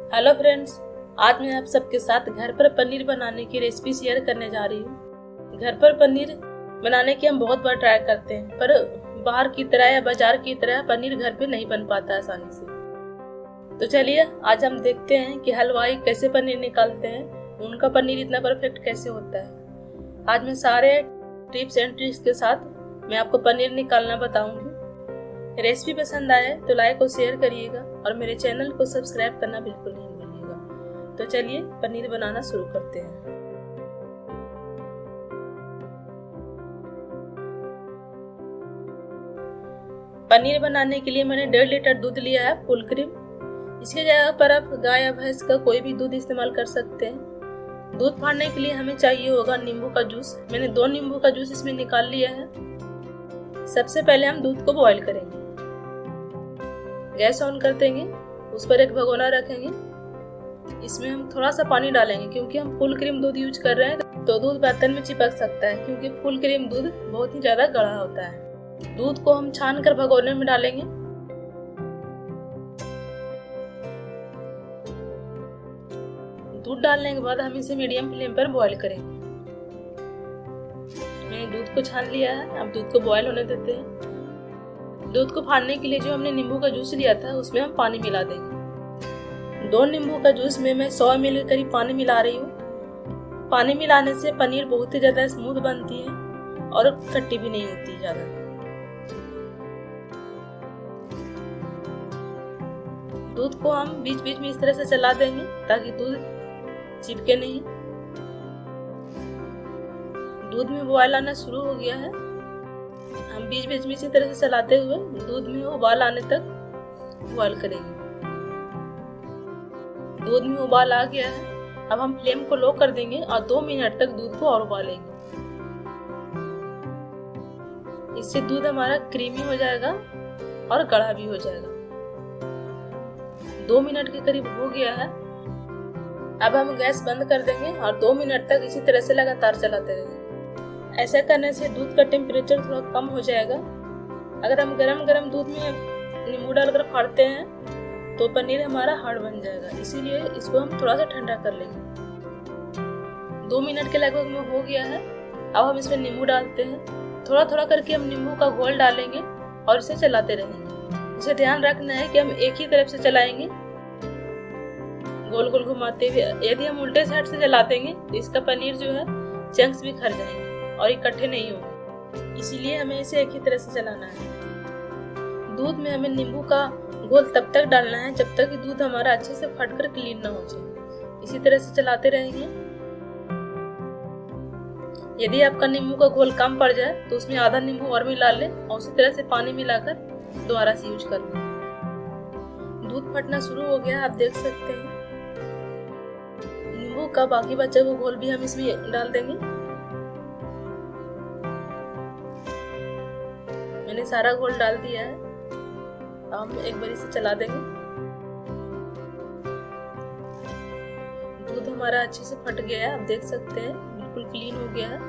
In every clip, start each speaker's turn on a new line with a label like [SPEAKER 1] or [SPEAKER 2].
[SPEAKER 1] Hello friends, आज मैं आप सबके साथ घर पर पनीर बनाने की रेसिपी शेयर करने जा रही हूँ। घर पर पनीर बनाने की हम बहुत बार ट्राई करते हैं, पर बाहर की तरह या बाजार की तरह पनीर घर पे नहीं बन पाता आसानी से। तो चलिए आज हम देखते हैं कि हलवाई कैसे पनीर निकालते हैं, उनका पनीर इतना परफेक्ट कैसे होता है। आज मैं सारे टिप्स एंड ट्रिक्स के साथ मैं आपको पनीर निकालना बताऊंगी। रेसिपी पसंद आए तो लाइक और शेयर करिएगा और मेरे चैनल को सब्सक्राइब करना बिल्कुल नहीं भूलिएगा। तो चलिए पनीर बनाना शुरू करते हैं। पनीर बनाने के लिए मैंने 1.5 लीटर दूध लिया है फुल क्रीम। इसकी जगह पर आप गाय या भैंस का कोई भी दूध इस्तेमाल कर सकते हैं। दूध फाड़ने के लिए हमें चाहिए होगा नींबू का जूस। मैंने 2 नींबू का जूस इसमें निकाल लिया है। सबसे पहले हम दूध को बॉईल करेंगे। गैस ऑन कर देंगे, उस पर एक भगोना रखेंगे। इसमें हम थोड़ा सा पानी डालेंगे क्योंकि हम फुल क्रीम दूध यूज कर रहे हैं, तो दूध बर्तन में चिपक सकता है क्योंकि फुल क्रीम दूध बहुत ही ज्यादा गाढ़ा होता है। दूध को हम छान कर भगोने में डालेंगे। दूध डालने के बाद हम इसे मीडियम फ्लेम पर बॉईल करेंगे। मैंने दूध को छान लिया है, अब दूध को बॉईल होने देते हैं। दूध को फाड़ने के लिए जो हमने नींबू का जूस लिया था उसमें हम पानी मिला देंगे। 2 नींबू का जूस में मैं 100 ml करीब पानी मिला रही हूँ। पानी मिलाने से पनीर बहुत ही ज्यादा स्मूथ बनती है और खट्टी भी नहीं होती ज्यादा। दूध को हम बीच बीच में इस तरह से चला देंगे ताकि दूध चिपके नहीं। दूध में उबाल आना शुरू हो गया है। हम बीच बीच में इसी तरह से चलाते हुए दूध में उबाल आने तक बॉईल करेंगे। दूध में उबाल आ गया है। अब हम फ्लेम को लो कर देंगे और 2 मिनट तक दूध को और उबालेंगे। इससे दूध हमारा क्रीमी हो जाएगा और गाढ़ा भी हो जाएगा। 2 मिनट के करीब हो गया है। अब हम गैस बंद कर देंगे और 2 मिनट तक इसी तरह से लगातार चलाते रहेंगे। ऐसा करने से दूध का टेम्परेचर थोड़ा कम हो जाएगा। अगर हम गरम दूध में नींबू डालकर फाड़ते हैं तो पनीर हमारा हार्ड बन जाएगा, इसीलिए इसको हम थोड़ा सा ठंडा कर लेंगे। 2 मिनट के लगभग में हो गया है। अब हम इसमें नींबू डालते हैं। थोड़ा थोड़ा करके हम नींबू का घोल डालेंगे और इसे चलाते रहेंगे। इसे ध्यान रखना है कि हम एक ही तरफ से चलाएंगे, गोल गोल घुमाते हुए। यदि हम उल्टे साइड से चलातेंगे तो इसका पनीर जो है चंक्स भी खर जाएंगे और इकट्ठे नहीं होंगे, इसीलिए हमें इसे एक ही तरह से चलाना है। दूध में हमें नींबू का घोल तब तक डालना है जब तक कि दूध हमारा अच्छे से फटकर क्लीन ना हो जाए। इसी तरह से चलाते रहेंगे। यदि आपका नींबू का घोल कम पड़ जाए तो उसमें आधा नींबू और मिला लें और उसी तरह से पानी मिलाकर दोबारा से यूज कर लें। दूध फटना शुरू हो गया, आप देख सकते हैं। नींबू का बाकी बचा हुआ घोल भी हम इसमें डाल देंगे। मैंने सारा घोल डाल दिया है। हम एक बार इसे चला देंगे। दूध हमारा अच्छे से फट गया है, आप देख सकते हैं, बिल्कुल क्लीन हो गया है।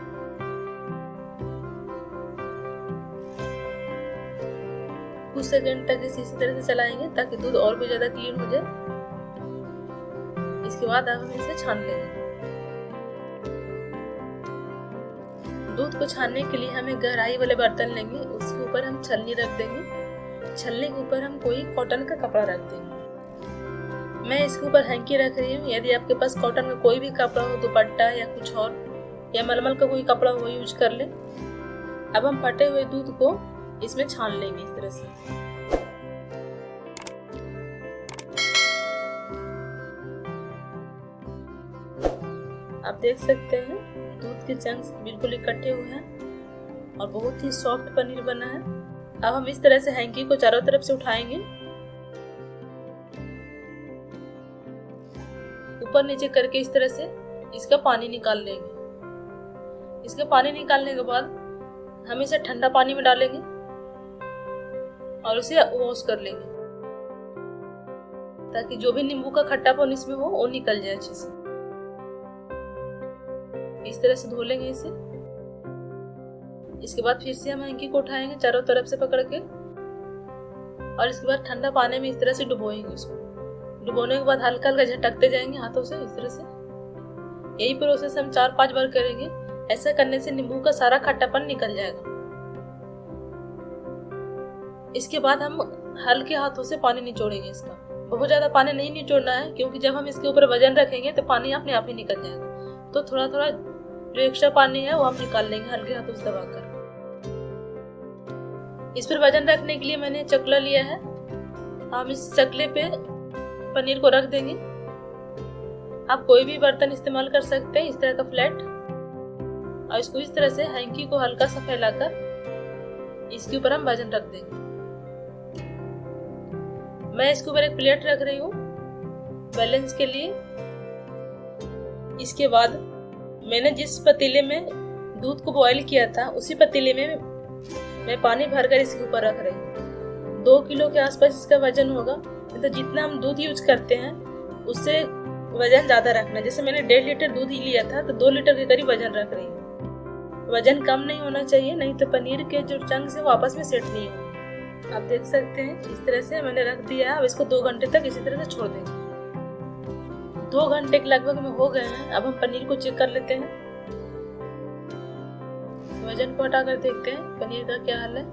[SPEAKER 1] कुछ सेकंड तक इसी तरह से चलाएंगे ताकि दूध और भी ज्यादा क्लीन हो जाए। इसके बाद अब हम इसे छान लेंगे। दूध को छानने के लिए हमें गहराई वाले बर्तन लेंगे, उसके ऊपर हम छलनी रख देंगे। छलनी के ऊपर हम कोई कॉटन का कपड़ा रख देंगे। मैं इसके ऊपर हैंकी रख रही हूँ। यदि आपके पास कॉटन का कोई भी कपड़ा हो, दुपट्टा या कुछ और, या मलमल का कोई कपड़ा हो, यूज कर ले। अब हम फटे हुए दूध को इसमें छान लेंगे इस तरह से। आप देख सकते हैं दूध के चंक्स बिल्कुल इकट्ठे हुए हैं और बहुत ही सॉफ्ट पनीर बना है। अब हम इस तरह से हैंकी को चारों तरफ से उठाएंगे, ऊपर नीचे करके इस तरह से इसका पानी निकाल लेंगे। इसका पानी निकालने के बाद हम इसे ठंडा पानी में डालेंगे और इसे वॉश कर लेंगे ताकि जो भी नींबू का खट्टापन इसमें हो वो निकल जाए अच्छे से। इस तरह से धो लेंगे इसे। इसके बाद फिर से हम हैंकी को उठाएंगे चारों तरफ से पकड़ के और इसके बाद ठंडा पानी में इस तरह से डुबोएंगे इसको। डुबोने के बाद हल्का हल्का झटकते जाएंगे हाथों से इस तरह से। यही प्रोसेस हम 4-5 बार करेंगे। ऐसा करने से नींबू का सारा खट्टापन निकल जाएगा। इसके बाद हम हल्के हाथों से पानी निचोड़ेंगे इसका। बहुत ज्यादा पानी नहीं निचोड़ना है, क्योंकि जब हम इसके ऊपर वजन रखेंगे तो पानी अपने आप ही निकल जाएगा। तो थोड़ा थोड़ा जो एक्स्ट्रा पानी है वो हम निकाल लेंगे हल्के हाथों से दबाकर। इस पर वजन रखने के लिए मैंने चकला लिया है। हम इस चकले पे पनीर को रख देंगे। आप कोई भी बर्तन इस्तेमाल कर सकते हैं, इस तरह का फ्लैट। और इसको इस तरह से हैंकी को हल्का सा फैलाकर इसके ऊपर हम वजन रख देंगे। मैं इसके ऊपर एक प्लेट रख रही हूँ बैलेंस के लिए। इसके बाद मैंने जिस पतीले में दूध को बॉईल किया था उसी पतीले में मैं पानी भरकर इसके ऊपर रख रही हूँ। 2 किलो के आसपास इसका वजन होगा। तो जितना हम दूध यूज करते हैं उससे वजन ज्यादा रखना। जैसे मैंने 1.5 लीटर दूध ही लिया था तो 2 लीटर के करीब वजन रख रही हूँ। वजन कम नहीं होना चाहिए, नहीं तो पनीर के जो चंक्स है वो आपस में सेट नहीं होंगे। आप देख सकते हैं इस तरह से मैंने रख दिया है। अब इसको 2 घंटे तक इसी तरह से छोड़ देंगे। 2 घंटे के लगभग में हो गए हैं। अब हम पनीर को चेक कर लेते हैं। वजन को हटा कर देखते हैं पनीर का क्या हाल है।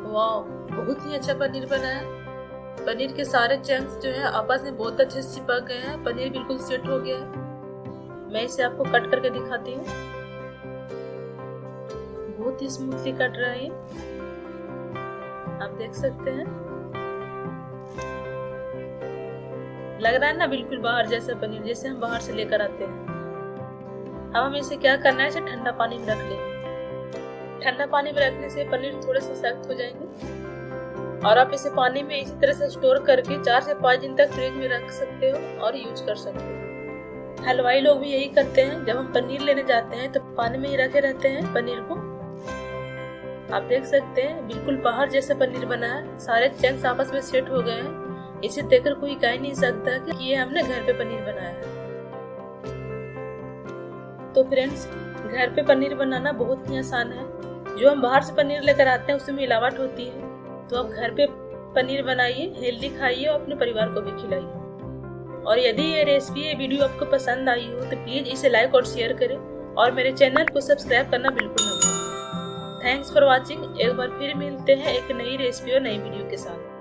[SPEAKER 1] वाह, बहुत ही अच्छा पनीर बना है। पनीर के सारे चंक्स जो है आपस में बहुत अच्छे से चिपक गए हैं। पनीर बिल्कुल सेट हो गया है। मैं इसे आपको कट करके दिखाती हूँ। बहुत ही स्मूथली कट रहा है। आप देख सकते हैं, लग रहा है ना बिल्कुल बाहर जैसा पनीर, जैसे हम बाहर से लेकर आते हैं। अब हम इसे क्या करना है, इसे ठंडा पानी में रख लेंगे। ठंडा पानी में रखने से पनीर थोड़े से सख्त हो जाएंगे। और आप इसे पानी में इसी तरह से स्टोर करके 4 से 5 दिन तक फ्रिज में रख सकते हो और यूज कर सकते हो। हलवाई लोग भी यही करते हैं। जब हम पनीर लेने जाते हैं तो पानी में ही रखे रहते हैं पनीर को। आप देख सकते हैं बिल्कुल बाहर जैसा पनीर बना है। सारे चंक्स आपस में सेट हो गए हैं। इसे देखकर कोई कह ही नहीं सकता कि ये हमने घर पे पनीर बनाया है। तो फ्रेंड्स, घर पे पनीर बनाना बहुत ही आसान है। जो हम बाहर से पनीर लेकर आते हैं उसमें मिलावट होती है। तो आप घर पे पनीर बनाइए, हेल्दी खाइए और अपने परिवार को भी खिलाइए। और यदि ये रेसिपी, ये वीडियो आपको पसंद आई हो तो प्लीज इसे लाइक और शेयर करें और मेरे चैनल को सब्सक्राइब करना बिल्कुल न भूलें। Thanks for watching. एक बार फिर मिलते हैं एक नई रेसिपी और नई वीडियो के साथ।